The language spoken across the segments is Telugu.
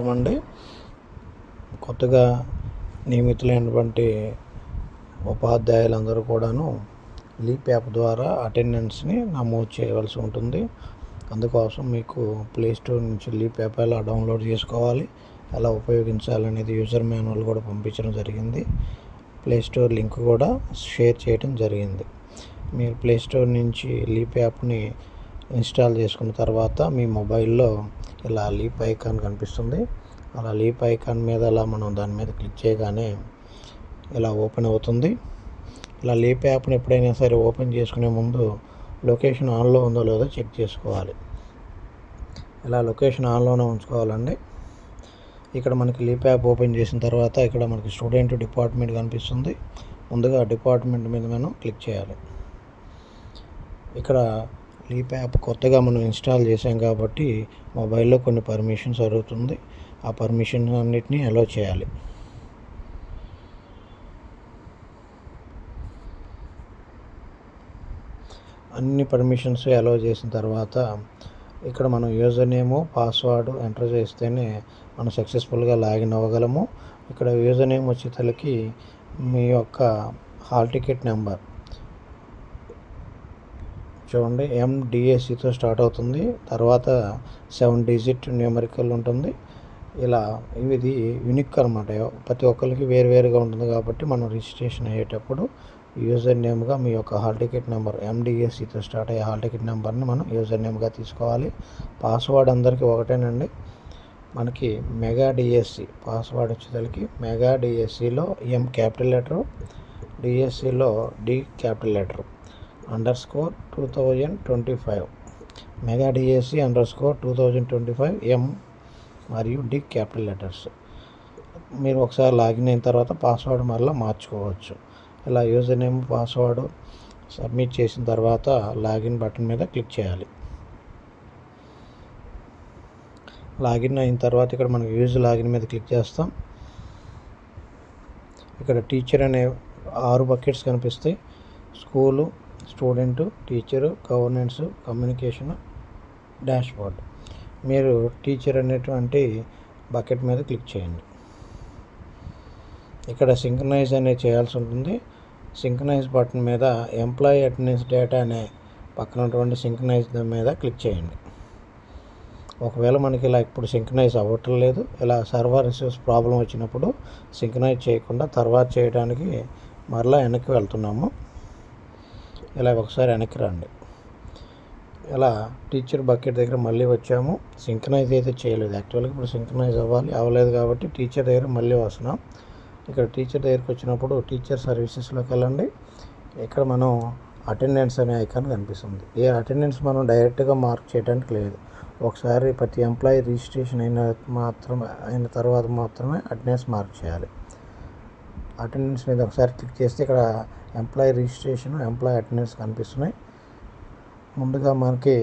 అండి కొత్తగా నియమితులైనటువంటి ఉపాధ్యాయులందరూ కూడాను లీప్ యాప్ ద్వారా అటెండెన్స్ని నమోదు చేయవలసి ఉంటుంది. అందుకోసం మీకు ప్లే స్టోర్ నుంచి లీప్ యాప్ ఎలా డౌన్లోడ్ చేసుకోవాలి, ఎలా ఉపయోగించాలనేది యూజర్ మాన్యువల్ కూడా పంపించడం జరిగింది. ప్లే స్టోర్ లింక్ కూడా షేర్ చేయడం జరిగింది. మీరు ప్లే స్టోర్ నుంచి లీప్ యాప్ని ఇన్స్టాల్ చేసుకున్న తర్వాత మీ మొబైల్లో ఇలా లీప్ ఐకాన్ కనిపిస్తుంది. అలా లీప్ ఐకాన్ మీద మనం దాని మీద క్లిక్ చేయగానే ఇలా ఓపెన్ అవుతుంది. ఇలా లీప్ యాప్ని ఎప్పుడైనా సరే ఓపెన్ చేసుకునే ముందు లొకేషన్ ఆన్లో ఉందో లేదో చెక్ చేసుకోవాలి. ఇలా లొకేషన్ ఆన్లోనే ఉంచుకోవాలండి. ఇక్కడ మనకి లీప్ యాప్ ఓపెన్ చేసిన తర్వాత ఇక్కడ మనకి స్టూడెంట్ డిపార్ట్మెంట్ కనిపిస్తుంది. ముందుగా డిపార్ట్మెంట్ మీద మనం క్లిక్ చేయాలి. ఇక్కడ లీప్ యాప్ కొత్తగా మనం ఇన్స్టాల్ చేసాం కాబట్టి మొబైల్లో కొన్ని పర్మిషన్స్ అడుగుతుంది. ఆ పర్మిషన్ అన్నిటినీ అలో చేయాలి. అన్ని పర్మిషన్స్ అలో చేసిన తర్వాత ఇక్కడ మనం యూజర్ నేము పాస్వర్డ్ ఎంటర్ చేస్తేనే మనం సక్సెస్ఫుల్గా లాగిన్ అవ్వగలము. ఇక్కడ యూజర్ నేమ్ వచ్చేసరికి మీ యొక్క హాల్ టికెట్ నెంబర్ చూడండి, MDACతో స్టార్ట్ అవుతుంది. తర్వాత 7 డిజిట్ న్యూమరికల్ ఉంటుంది. ఇలా ఇది యూనిక్ అనమాట. ప్రతి ఒక్కరికి వేరువేరుగా ఉంటుంది కాబట్టి మనం రిజిస్ట్రేషన్ అయ్యేటప్పుడు యూజర్ నేమ్గా మీ యొక్క హాల్ టికెట్ నెంబర్ MDACతో స్టార్ట్ అయ్యే హాల్ టికెట్ నెంబర్ని మనం యూజర్ నేమ్గా తీసుకోవాలి. పాస్వర్డ్ అందరికీ ఒకటేనండి. మనకి మెగా డిఎస్సి పాస్వర్డ్ వచ్చేసరికి మెగా డిఎస్సిలో M క్యాపిటల్ లెటరు, డిఎస్సిలో D capital letter _2025 mega DSC _2025 M మరియు D క్యాపిటల్ లెటర్స్. మీరు ఒకసారి లాగిన్ అయిన తర్వాత పాస్వర్డ్ మరలా మార్చుకోవచ్చు. ఇలా యూజర్ నేమ్ పాస్వర్డ్ సబ్మిట్ చేసిన తర్వాత లాగిన్ బటన్ మీద క్లిక్ చేయాలి. లాగిన్ అయిన తర్వాత ఇక్కడ మనకి యూజ్ లాగిన్ మీద క్లిక్ చేస్తాం. ఇక్కడ టీచర్ అనే 6 బకెట్స్ కనిపిస్తాయి. School, student, teacher, governance, communication, dashboard. మీరు టీచర్ అనేటువంటి బకెట్ మీద క్లిక్ చేయండి. ఇక్కడ సింక్రనైజ్ అనేది చేయాల్సి ఉంటుంది. సింక్రనైజ్ బటన్ మీద ఎంప్లాయీ అటెండెన్స్ డేటా అనే పక్కన ఉన్నటువంటి సింక్రనైజ్ మీద క్లిక్ చేయండి. ఒకవేళ మనకి ఇలా ఇప్పుడు సింక్రనైజ్ అవ్వటం లేదు, ఇలా సర్వర్ రిసోర్స్ ప్రాబ్లం వచ్చినప్పుడు సింక్రనైజ్ చేయకుండా తర్వాత చేయడానికి మరలా వెనక్కి వెళ్తున్నాము. ఇలా ఒకసారి వెనక్కి రండి. ఇలా టీచర్ బకెట్ దగ్గర మళ్ళీ వచ్చాము. సింక్రనైజ్ అయితే చేయలేదు. యాక్చువల్గా ఇప్పుడు సింక్రనైజ్ అవ్వలేదు కాబట్టి టీచర్ దగ్గర మళ్ళీ వస్తున్నాం. ఇక్కడ టీచర్ దగ్గరికి వచ్చినప్పుడు టీచర్ సర్వీసెస్లోకి వెళ్ళండి. ఇక్కడ మనం అటెండెన్స్ అనే ఐకాన్ కనిపిస్తుంది. ఈ అటెండెన్స్ మనం డైరెక్ట్గా మార్క్ చేయడానికి లేదు. ఒకసారి ప్రతి ఎంప్లాయీ రిజిస్ట్రేషన్ అయిన తర్వాత మాత్రమే అటెండెన్స్ మార్క్ చేయాలి. అటెండెన్స్ మీద ఒకసారి క్లిక్ చేస్తే ఇక్కడ ఎంప్లాయీ రిజిస్ట్రేషన్, ఎంప్లాయీ అటెండెన్స్ కనిపిస్తున్నాయి. ముందుగా మనకి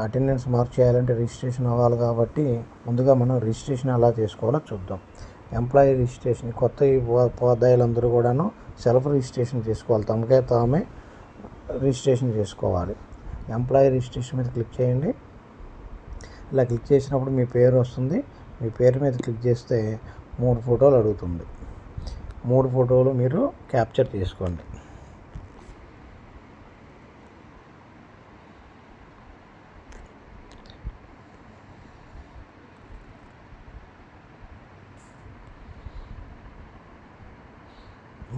అటెండెన్స్ మార్క్ చేయాలంటే రిజిస్ట్రేషన్ అవ్వాలి కాబట్టి ముందుగా మనం రిజిస్ట్రేషన్ ఎలా చేసుకోవాలో చూద్దాం. ఎంప్లాయీ రిజిస్ట్రేషన్ కొత్త ఉపాధ్యాయులందరూ కూడాను సెల్ఫ్ రిజిస్ట్రేషన్ చేసుకోవాలి. తమకే తామే రిజిస్ట్రేషన్ చేసుకోవాలి. ఎంప్లాయీ రిజిస్ట్రేషన్ మీద క్లిక్ చేయండి. ఇలా క్లిక్ చేసినప్పుడు మీ పేరు వస్తుంది. మీ పేరు మీద క్లిక్ చేస్తే 3 ఫోటోలు అడుగుతుంది. 3 ఫోటోలు మీరు క్యాప్చర్ చేసుకోండి.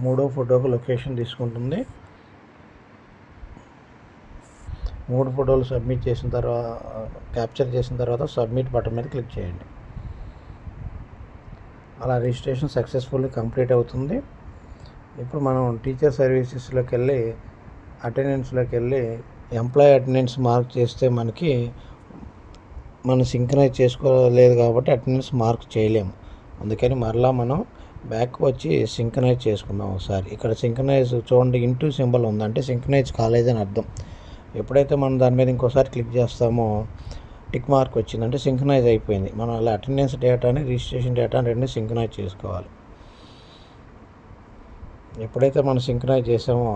మూడో ఫోటోకు లొకేషన్ తీసుకుంటుంది. 3 ఫోటోలు సబ్మిట్ చేసిన తర్వాత క్యాప్చర్ చేసిన తర్వాత సబ్మిట్ బటన్ మీద క్లిక్ చేయండి. అలా రిజిస్ట్రేషన్ సక్సెస్ఫుల్లీ కంప్లీట్ అవుతుంది. ఇప్పుడు మనం టీచర్ సర్వీసెస్లోకి వెళ్ళి అటెండెన్స్లోకి వెళ్ళి ఎంప్లాయీ అటెండెన్స్ మార్క్ చేస్తే మనం సింక్రనైజ్ చేసుకోలేదు కాబట్టి అటెండెన్స్ మార్క్ చేయలేము. అందుకని మరలా మనం బ్యాక్ వచ్చి సింక్రనైజ్ చేసుకుందాం ఒకసారి. ఇక్కడ సింక్రనైజ్ చూడండి, ఇంటూ సింబల్ ఉంది, అంటే సింక్రనైజ్ కాలేదని అర్థం. ఎప్పుడైతే మనం దాని మీద ఇంకోసారి క్లిక్ చేస్తామో టిక్ మార్క్ వచ్చింది, అంటే సింక్రనైజ్ అయిపోయింది. మనం అలా అటెండెన్స్ డేటాని రిజిస్ట్రేషన్ డేటాని రెండు సింక్రనైజ్ చేసుకోవాలి. ఎప్పుడైతే మనం సింక్రనైజ్ చేసామో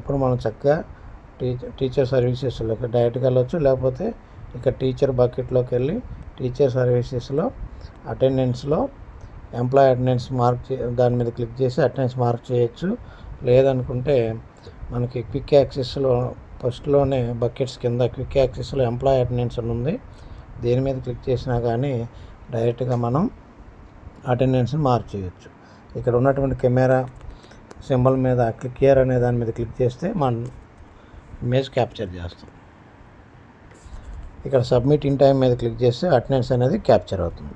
అప్పుడు మనం చక్కగా టీచర్ సర్వీసెస్లోకి డైరెక్ట్గా వెళ్ళొచ్చు. లేకపోతే ఇక టీచర్ బకెట్లోకి వెళ్ళి టీచర్ సర్వీసెస్లో అటెండెన్స్లో ఎంప్లాయీ అటెండెన్స్ దాని మీద క్లిక్ చేసి అటెండెన్స్ మార్క్ చేయొచ్చు. లేదనుకుంటే మనకి క్విక్ యాక్సెస్లో ఫస్ట్లోనే బకెట్స్ కింద క్విక్ యాక్సెస్లో ఎంప్లాయీ అటెండెన్స్ అని ఉంది. దీని మీద క్లిక్ చేసినా కానీ డైరెక్ట్గా మనం అటెండెన్స్ని మార్క్ చేయొచ్చు. ఇక్కడ ఉన్నటువంటి కెమెరా సింబల్ మీద క్లిక్ హియర్ అనే దాని మీద క్లిక్ చేస్తే మనం ఇమేజ్ క్యాప్చర్ చేస్తాం. ఇక్కడ సబ్మిట్ ఇన్ టైం మీద క్లిక్ చేస్తే అటెండెన్స్ అనేది క్యాప్చర్ అవుతుంది.